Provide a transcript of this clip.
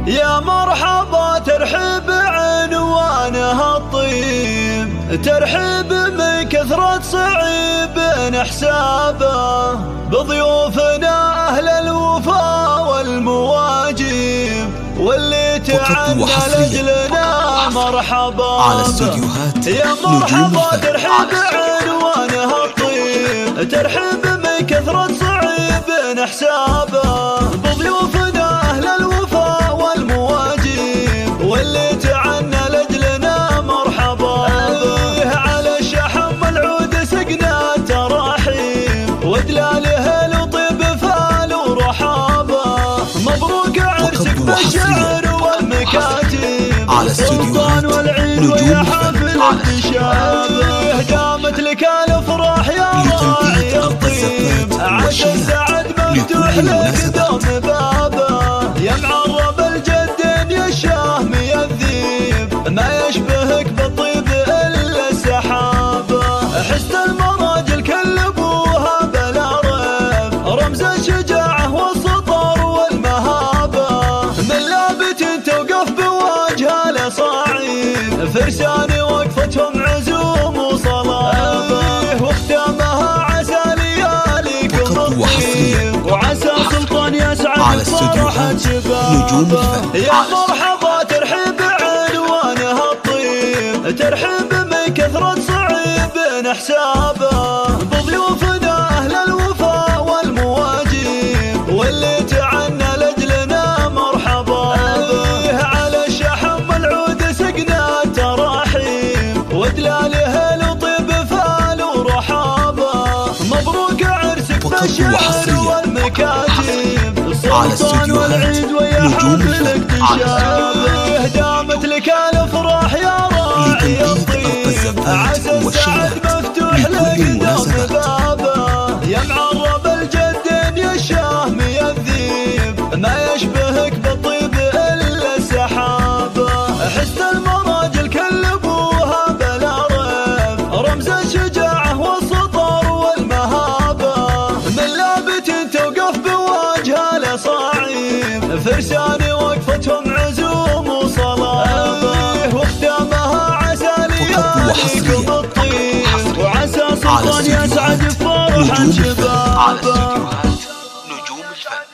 يا مرحبا ترحيب عنوانها الطيب، ترحيب من كثرة صعيب حسابه، بضيوفنا أهل الوفا والمواجب، واللي تعنى لأجلنا مرحبا على استوديوهات يا مرحبا ترحيب عنوانها الطيب، ترحيب من كثرة صعيب حسابه، بضيوفنا أهل الوفا والمواجب، واللي تعنى لأجلنا مرحبا به، على الشحم العود سقنا تراحيب، ودلاله لطيب فال ورحابه، مبروك عرسك بالشعر والمكاتب، على استوديوهات نجوم حفل التشابه، قامت لك الافراح يا راعي الطيب، عسى السعد مفتوح لك دوم بابه، يا معرب الجد يا الشهم يا الذيب، ما يشبهك بالطيب الا السحابه، حست المراجل كل ابوها بلا ريب، رمز الشجاعه والسطر والمهابه، من لابت توقف بوجهها لصاعيب، فرسان وقفتهم عزوم وصلابه، واختامها عسى لياليكم الطيب، وعسى سلطان يسعد بفرحة شبابه، يا مرحبا ترحيب عنوانها الطيب، ترحيب من كثرة صعيب حسابه، بضيوفنا أهل الوفا والمواجب، واللي تعنى لأجلنا مرحبا به، على الشحم العود سقنا تراحيب، ودلاله لطيب فال ورحابه، مبروك عرسك بالشعر والمكاتب، السلطان والعيد ويا حفل اكتشافه، دامت لك الافراح يا راعي الطيب، عسى السعد مفتوح لك دوم بابه، يا معرب الجد يا الشهم يا الذيب، ما يشبهك بالطيب الا السحابه، حست المراجل كل ابوها بلا ريب، رمز الشجاعه والسطر والمهابه، من لابت توقف بوجهها لصاعيب، فرسان وقفتهم عزوم وصلابه، واختامها عسى لياليكم الطيب، وعسى سلطان يسعد بفرحة شبابه. على استوديوهات نجوم الفن.